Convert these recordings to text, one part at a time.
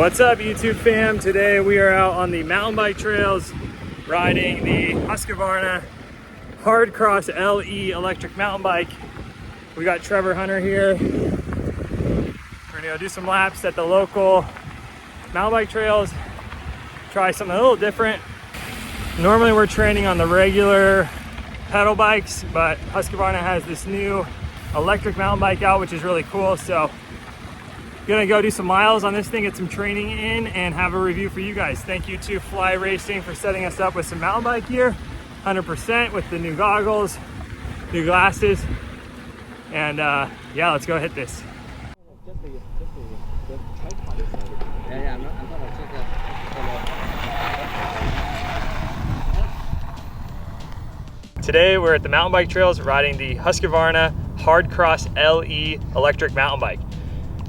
What's up, YouTube fam? Today we are out on the mountain bike trails riding the Husqvarna Hard Cross LE electric mountain bike. We got Trevor Hunter here. We're gonna go do some laps at the local mountain bike trails, try something a little different. Normally we're training on the regular pedal bikes, but Husqvarna has this new electric mountain bike out, which is really cool. So gonna go do some miles on this thing, get some training in, and have a review for you guys. Thank you to Fly Racing for setting us up with some mountain bike gear, 100% with the new goggles, new glasses, and yeah, let's go hit this. Today we're at the mountain bike trails riding the Husqvarna Hard Cross LE electric mountain bike.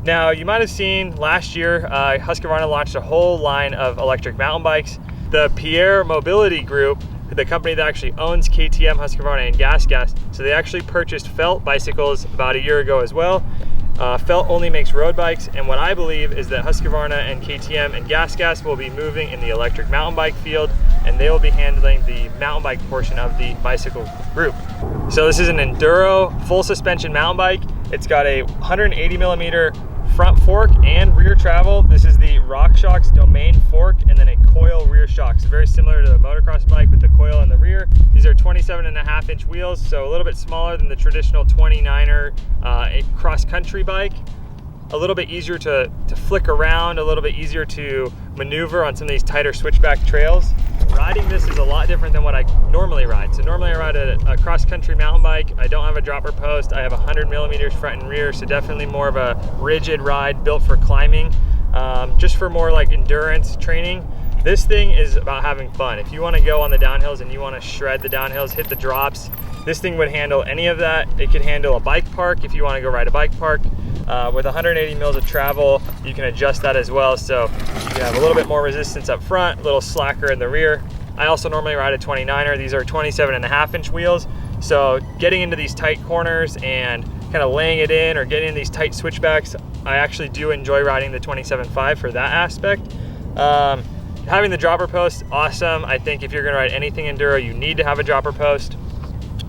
Now, you might have seen last year, Husqvarna launched a whole line of electric mountain bikes. The Pierre Mobility Group, the company that actually owns KTM, Husqvarna, and Gas, so they actually purchased Felt bicycles about a year ago as well. Felt only makes road bikes, and what I believe is that Husqvarna and KTM and Gas will be moving in the electric mountain bike field, and they will be handling the mountain bike portion of the bicycle group. So this is an enduro full suspension mountain bike. It's got a 180 millimeter front fork and rear travel. This is the RockShox Domain fork and then a coil rear shock. So very similar to the motocross bike with the coil in the rear. These are 27.5-inch wheels, so a little bit smaller than the traditional 29er cross-country bike. A little bit easier to flick around, a little bit easier to maneuver on some of these tighter switchback trails. Riding this is a lot different than what I normally ride. So normally I ride a cross-country mountain bike. I don't have a dropper post. I have 100 millimeters front and rear, so definitely more of a rigid ride built for climbing, just for more like endurance training. This thing is about having fun. If you want to go on the downhills and you want to shred the downhills, hit the drops, this thing would handle any of that. It could handle a bike park if you want to go ride a bike park. With 180 mils of travel, you can adjust that as well. So you have a little bit more resistance up front, a little slacker in the rear. I also normally ride a 29er. These are 27.5-inch wheels. So getting into these tight corners and kind of laying it in or getting in these tight switchbacks, I actually do enjoy riding the 27.5 for that aspect. Having the dropper post, awesome. I think if you're gonna ride anything enduro, you need to have a dropper post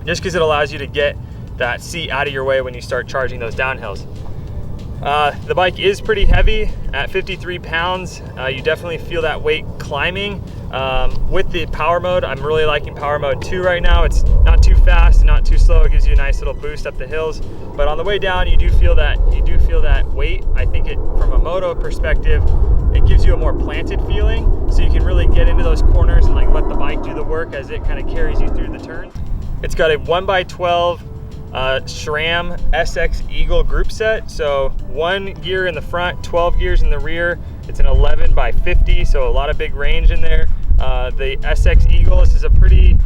just because it allows you to get that seat out of your way when you start charging those downhills. The bike is pretty heavy at 53 pounds. You definitely feel that weight climbing. With the power mode, I'm really liking power mode 2 right now. It's not too fast and not too slow. It gives you a nice little boost up the hills. But on the way down, you do feel that weight. I think from a moto perspective, it gives you a more planted feeling, so you can really get into those corners and like let the bike do the work as it kind of carries you through the turns. It's got a 1x12 SRAM SX Eagle group set, so 1 gear in the front, 12 gears in the rear. It's an 11x50, so a lot of big range in there. The SX Eagle, this is a pretty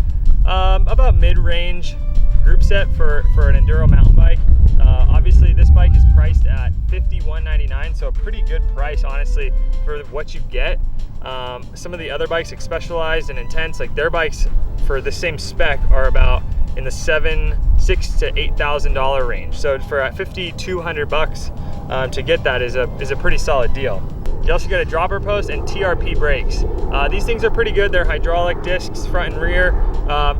about mid-range group set for an enduro mountain bike. Obviously this bike is priced at $51.99, so a pretty good price honestly for what you get. Some of the other bikes, like Specialized and Intense, like their bikes for the same spec are about in the $6,000 to $8,000 range. So for at $5,200 to get that is a pretty solid deal. You also get a dropper post and TRP brakes. These things are pretty good. They're hydraulic discs, front and rear.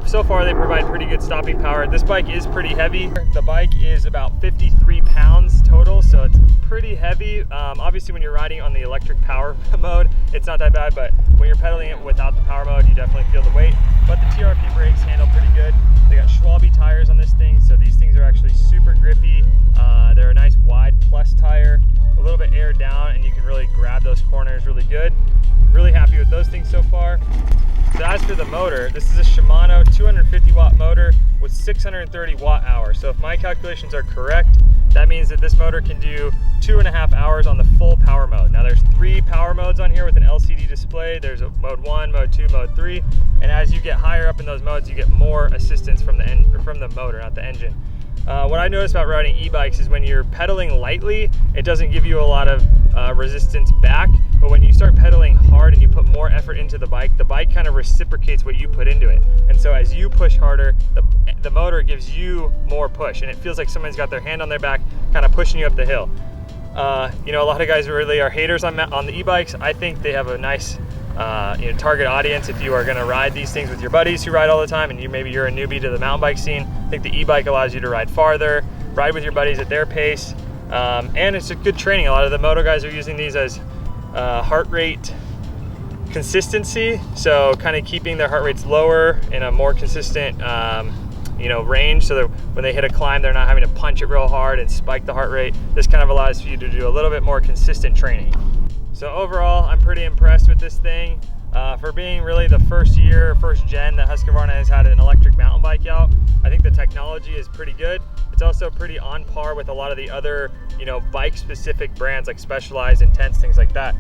So far they provide pretty good stopping power. This bike is pretty heavy. The bike is about 53 pounds total, so it's pretty heavy. Obviously when you're riding on the electric power mode, it's not that bad, but when you're pedaling it without the power mode, you definitely feel the weight. But the TRP brakes handle pretty good. They got Schwalbe tires on this thing, so these things are actually super grippy. They're a nice wide plus tire, a little bit aired down, and you can really grab those corners really good. Really happy with those things so far. So as for the motor, this is a Shimano 250 watt motor with 630 watt hours. So if my calculations are correct, that means that this motor can do 2.5 hours on the full power mode. Now there's 3 power modes on here with an LCD display. There's a mode 1, mode 2, mode 3. And as you get higher up in those modes, you get more assistance from the motor, not the engine. What I noticed about riding e-bikes is when you're pedaling lightly, it doesn't give you a lot of resistance back. But when you start pedaling hard and you put more effort into the bike kind of reciprocates what you put into it. And so as you push harder, the motor gives you more push, and it feels like someone's got their hand on their back kind of pushing you up the hill. You know, a lot of guys really are haters on the e-bikes. I think they have a nice you know, target audience if you are going to ride these things with your buddies who ride all the time, and maybe you're a newbie to the mountain bike scene. I think the e-bike allows you to ride farther, ride with your buddies at their pace, and it's a good training. A lot of the moto guys are using these as heart rate consistency, so kind of keeping their heart rates lower in a more consistent you know, range, so that when they hit a climb, they're not having to punch it real hard and spike the heart rate. This kind of allows you to do a little bit more consistent training. So overall, I'm pretty impressed with this thing. For being really the first gen that Husqvarna has had an electric mountain bike out, I think the technology is pretty good. It's also pretty on par with a lot of the other, you know, bike-specific brands like Specialized, Intense, things like that.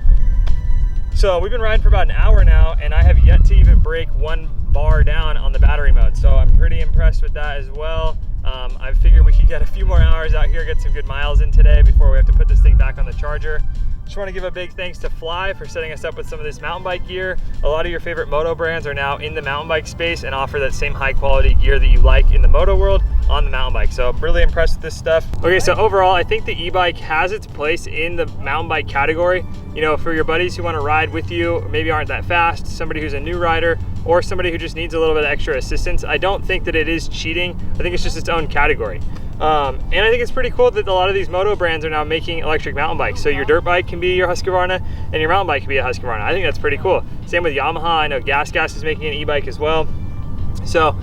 So we've been riding for about an hour now, and I have yet to even break 1 bar down on the battery mode. So I'm pretty impressed with that as well. I figured we could get a few more hours out here, get some good miles in today before we have to put this thing back on the charger. Just want to give a big thanks to Fly for setting us up with some of this mountain bike gear. A lot of your favorite moto brands are now in the mountain bike space and offer that same high quality gear that you like in the moto world on the mountain bike. So I'm really impressed with this stuff. Okay, so overall, I think the e-bike has its place in the mountain bike category. You know, for your buddies who want to ride with you, maybe aren't that fast, somebody who's a new rider, or somebody who just needs a little bit of extra assistance, I don't think that it is cheating. I think it's just its own category. And I think it's pretty cool that a lot of these moto brands are now making electric mountain bikes. So your dirt bike can be your Husqvarna and your mountain bike can be a Husqvarna. I think that's pretty cool. Same with Yamaha. I know Gas is making an e-bike as well. So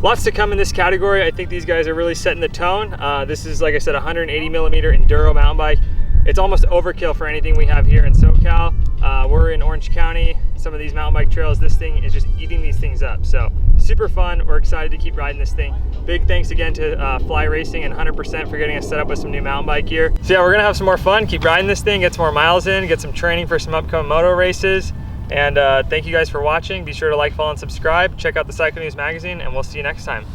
lots to come in this category. I think these guys are really setting the tone. This is, like I said, a 180 millimeter enduro mountain bike. It's almost overkill for anything we have here in SoCal. We're in Orange County. Some of these mountain bike trails, this thing is just eating these things up. So super fun. We're excited to keep riding this thing. Big thanks again to Fly Racing and 100% for getting us set up with some new mountain bike gear. So yeah, we're gonna have some more fun, keep riding this thing, get some more miles in, get some training for some upcoming moto races. And thank you guys for watching. Be sure to like, follow, and subscribe. Check out the Cycle News magazine, and we'll see you next time.